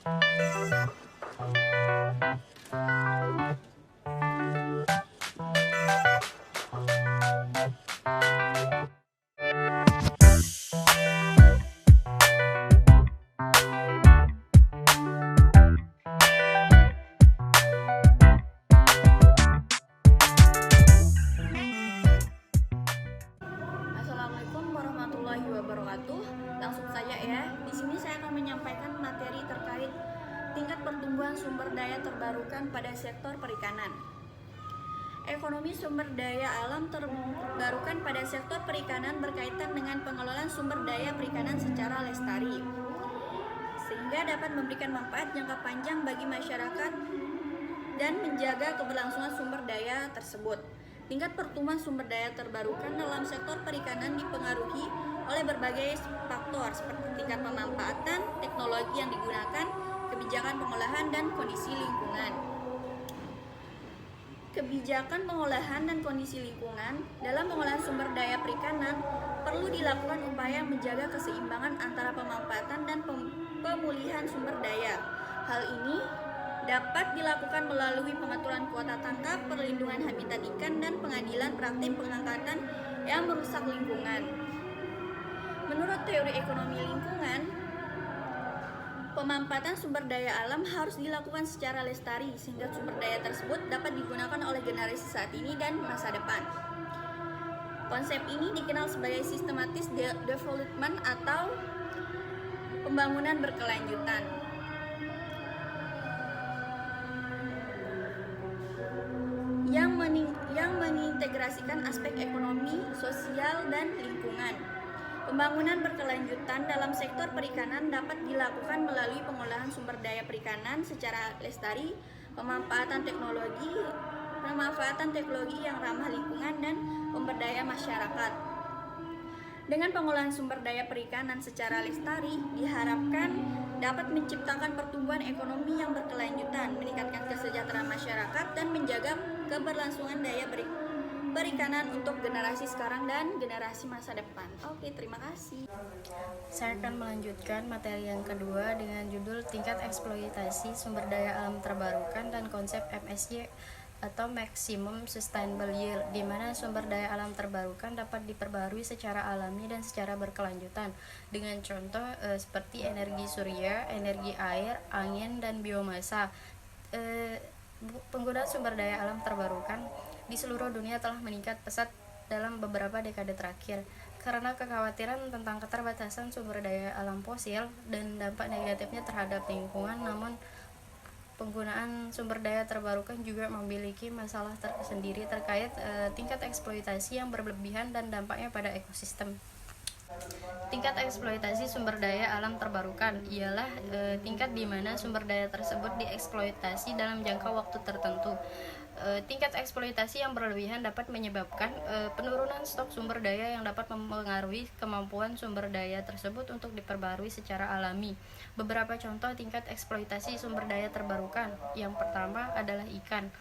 Assalamualaikum warahmatullahi wabarakatuh. Langsung saja ya. Di sini saya akan menyampaikan materi terkait tingkat pertumbuhan sumber daya terbarukan pada sektor perikanan. Ekonomi sumber daya alam terbarukan pada sektor perikanan berkaitan dengan pengelolaan sumber daya perikanan secara lestari, sehingga dapat memberikan manfaat jangka panjang bagi masyarakat dan menjaga keberlangsungan sumber daya tersebut. Tingkat pertumbuhan sumber daya terbarukan dalam sektor perikanan dipengaruhi oleh berbagai faktor seperti tingkat pemanfaatan, teknologi yang digunakan, kebijakan pengolahan, dan kondisi lingkungan. Kebijakan pengolahan dan kondisi lingkungan dalam pengolahan sumber daya perikanan perlu dilakukan upaya menjaga keseimbangan antara pemanfaatan dan pemulihan sumber daya. Hal ini dapat dilakukan melalui pengaturan kuota tangkap, perlindungan habitat ikan, dan pengadilan praktik pengangkatan yang merusak lingkungan. Menurut teori ekonomi lingkungan, pemanfaatan sumber daya alam harus dilakukan secara lestari sehingga sumber daya tersebut dapat digunakan oleh generasi saat ini dan masa depan. Konsep ini dikenal sebagai systematic development atau pembangunan berkelanjutan, yang mengintegrasikan aspek ekonomi, sosial, dan lingkungan. Pembangunan berkelanjutan dalam sektor perikanan dapat dilakukan melalui pengolahan sumber daya perikanan secara lestari, pemanfaatan teknologi yang ramah lingkungan, dan pemberdayaan masyarakat. Dengan pengolahan sumber daya perikanan secara lestari, diharapkan dapat menciptakan pertumbuhan ekonomi yang berkelanjutan, meningkatkan kesejahteraan masyarakat, dan menjaga keberlangsungan daya perikanan untuk generasi sekarang dan generasi masa depan. Oke, terima kasih. Saya akan melanjutkan materi yang kedua dengan judul tingkat eksploitasi sumber daya alam terbarukan dan konsep MSY atau Maximum Sustainable Yield, di mana sumber daya alam terbarukan dapat diperbarui secara alami dan secara berkelanjutan dengan contoh seperti energi surya, energi air, angin, dan biomasa. Penggunaan sumber daya alam terbarukan di seluruh dunia telah meningkat pesat dalam beberapa dekade terakhir karena kekhawatiran tentang keterbatasan sumber daya alam fosil dan dampak negatifnya terhadap lingkungan. Namun penggunaan sumber daya terbarukan juga memiliki masalah tersendiri terkait tingkat eksploitasi yang berlebihan dan dampaknya pada ekosistem. Tingkat eksploitasi sumber daya alam terbarukan ialah tingkat di mana sumber daya tersebut dieksploitasi dalam jangka waktu tertentu. Tingkat eksploitasi yang berlebihan dapat menyebabkan penurunan stok sumber daya yang dapat mempengaruhi kemampuan sumber daya tersebut untuk diperbarui secara alami. Beberapa contoh tingkat eksploitasi sumber daya terbarukan. Yang pertama adalah ikan.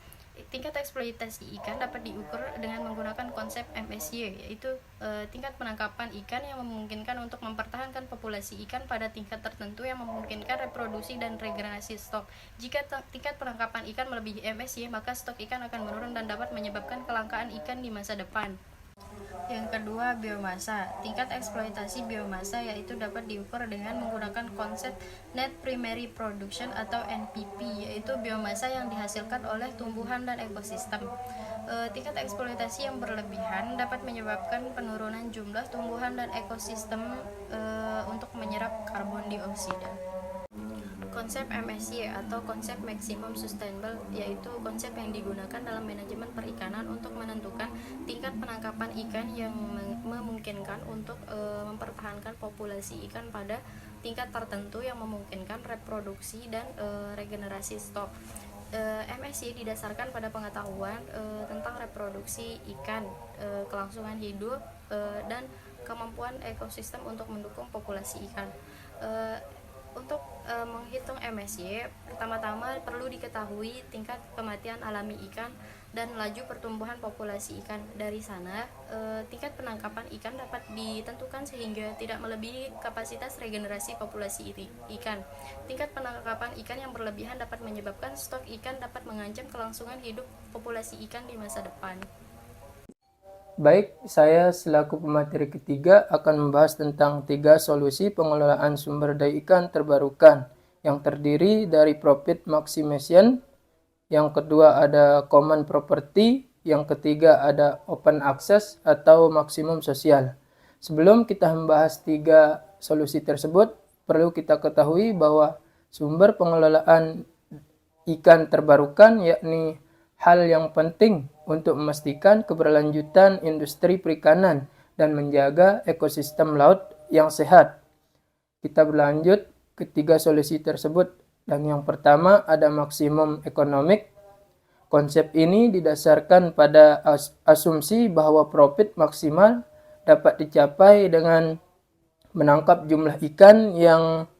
Tingkat eksploitasi ikan dapat diukur dengan menggunakan konsep MSY, yaitu tingkat penangkapan ikan yang memungkinkan untuk mempertahankan populasi ikan pada tingkat tertentu yang memungkinkan reproduksi dan regenerasi stok. Jika tingkat penangkapan ikan melebihi MSY, maka stok ikan akan menurun dan dapat menyebabkan kelangkaan ikan di masa depan. Yang kedua, biomasa. Tingkat eksploitasi biomasa yaitu dapat diukur dengan menggunakan konsep Net Primary Production atau NPP, yaitu biomasa yang dihasilkan oleh tumbuhan dan ekosistem. Tingkat eksploitasi yang berlebihan dapat menyebabkan penurunan jumlah tumbuhan dan ekosistem untuk menyerap karbon dioksida. Konsep MSY atau konsep Maximum Sustainable yaitu konsep yang digunakan dalam manajemen perikanan untuk menentukan tingkat penangkapan ikan yang memungkinkan untuk mempertahankan populasi ikan pada tingkat tertentu yang memungkinkan reproduksi dan regenerasi stok. MSY didasarkan pada pengetahuan tentang reproduksi ikan, kelangsungan hidup, dan kemampuan ekosistem untuk mendukung populasi ikan. Untuk menghitung MSY, pertama-tama perlu diketahui tingkat kematian alami ikan dan laju pertumbuhan populasi ikan. Dari sana, tingkat penangkapan ikan dapat ditentukan sehingga tidak melebihi kapasitas regenerasi populasi ikan. Tingkat penangkapan ikan yang berlebihan dapat menyebabkan stok ikan dapat mengancam kelangsungan hidup populasi ikan di masa depan. Baik, saya selaku pemateri ketiga akan membahas tentang 3 solusi pengelolaan sumber daya ikan terbarukan yang terdiri dari profit maximization, yang kedua ada common property, yang ketiga ada open access atau maksimum sosial. Sebelum kita membahas 3 solusi tersebut, perlu kita ketahui bahwa sumber pengelolaan ikan terbarukan yakni hal yang penting untuk memastikan keberlanjutan industri perikanan dan menjaga ekosistem laut yang sehat. Kita berlanjut ke 3 solusi tersebut, dan yang pertama ada maksimum economic. Konsep ini didasarkan pada asumsi bahwa profit maksimal dapat dicapai dengan menangkap jumlah ikan yang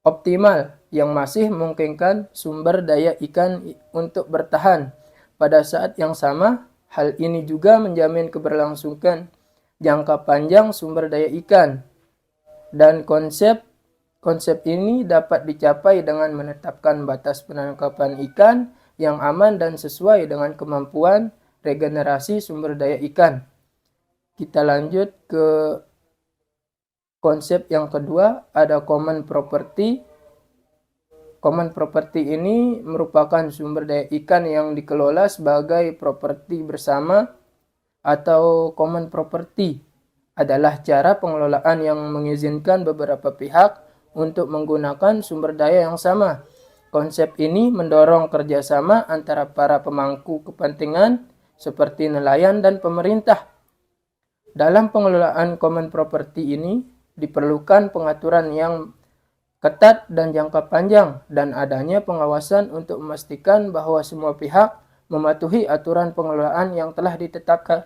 optimal yang masih memungkinkan sumber daya ikan untuk bertahan. Pada saat yang sama, hal ini juga menjamin keberlangsungan jangka panjang sumber daya ikan. Dan konsep ini dapat dicapai dengan menetapkan batas penangkapan ikan yang aman dan sesuai dengan kemampuan regenerasi sumber daya ikan. Kita lanjut ke konsep yang kedua, ada common property. Common property ini merupakan sumber daya ikan yang dikelola sebagai properti bersama, atau common property adalah cara pengelolaan yang mengizinkan beberapa pihak untuk menggunakan sumber daya yang sama. Konsep ini mendorong kerjasama antara para pemangku kepentingan seperti nelayan dan pemerintah. Dalam pengelolaan common property ini diperlukan pengaturan yang ketat dan jangka panjang, dan adanya pengawasan untuk memastikan bahwa semua pihak mematuhi aturan pengelolaan yang telah ditetapkan.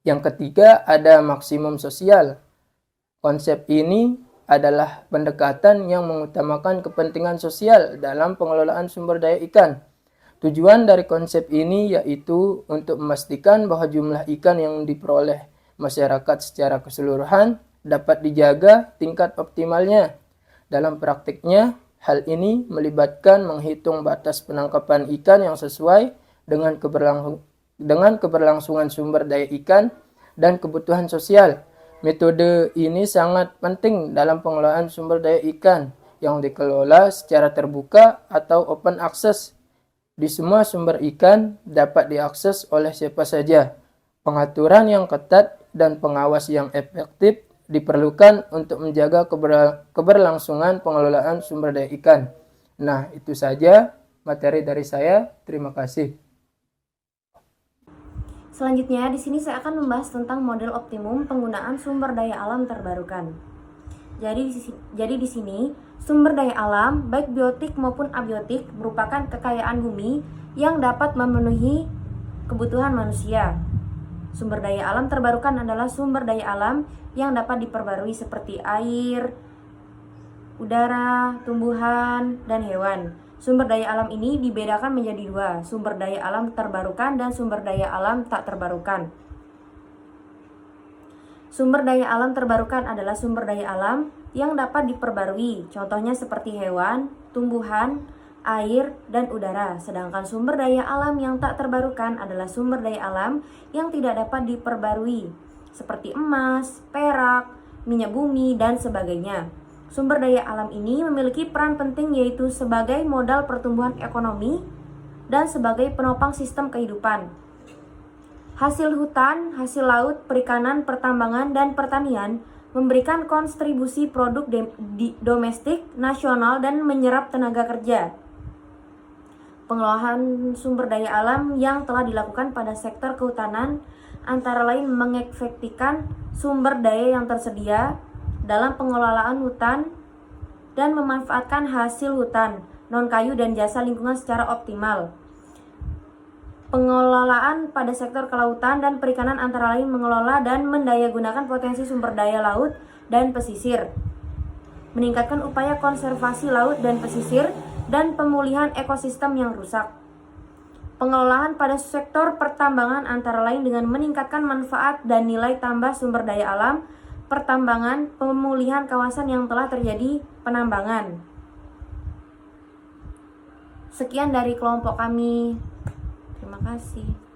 Yang ketiga ada maksimum sosial. Konsep ini adalah pendekatan yang mengutamakan kepentingan sosial dalam pengelolaan sumber daya ikan. Tujuan dari konsep ini yaitu untuk memastikan bahwa jumlah ikan yang diperoleh masyarakat secara keseluruhan dapat dijaga tingkat optimalnya. Dalam praktiknya, hal ini melibatkan menghitung batas penangkapan ikan yang sesuai dengan keberlangsungan sumber daya ikan dan kebutuhan sosial. Metode ini sangat penting dalam pengelolaan sumber daya ikan yang dikelola secara terbuka atau open access. Di semua sumber ikan dapat diakses oleh siapa saja. Pengaturan yang ketat dan pengawas yang efektif diperlukan untuk menjaga keberlangsungan pengelolaan sumber daya ikan. Nah, itu saja materi dari saya. Terima kasih. Selanjutnya, di sini saya akan membahas tentang model optimum penggunaan sumber daya alam terbarukan. Jadi di sini, sumber daya alam, baik biotik maupun abiotik, merupakan kekayaan bumi yang dapat memenuhi kebutuhan manusia. Sumber daya alam terbarukan adalah sumber daya alam yang dapat diperbarui seperti air, udara, tumbuhan, dan hewan. Sumber daya alam ini dibedakan menjadi 2, sumber daya alam terbarukan dan sumber daya alam tak terbarukan. Sumber daya alam terbarukan adalah sumber daya alam yang dapat diperbarui, contohnya seperti hewan, tumbuhan, air, dan udara. Sedangkan sumber daya alam yang tak terbarukan adalah sumber daya alam yang tidak dapat diperbarui, seperti emas, perak, minyak bumi, dan sebagainya. Sumber daya alam ini memiliki peran penting, yaitu sebagai modal pertumbuhan ekonomi dan sebagai penopang sistem kehidupan. Hasil hutan, hasil laut, perikanan, pertambangan, dan pertanian memberikan kontribusi produk domestik nasional dan menyerap tenaga kerja. Pengelolaan sumber daya alam yang telah dilakukan pada sektor kehutanan antara lain mengefektifkan sumber daya yang tersedia dalam pengelolaan hutan dan memanfaatkan hasil hutan, non-kayu, dan jasa lingkungan secara optimal. Pengelolaan pada sektor kelautan dan perikanan antara lain mengelola dan mendayagunakan potensi sumber daya laut dan pesisir. meningkatkan upaya konservasi laut dan pesisir, dan pemulihan ekosistem yang rusak. Pengelolaan pada sektor pertambangan antara lain dengan meningkatkan manfaat dan nilai tambah sumber daya alam, pertambangan, pemulihan kawasan yang telah terjadi penambangan. Sekian dari kelompok kami. Terima kasih.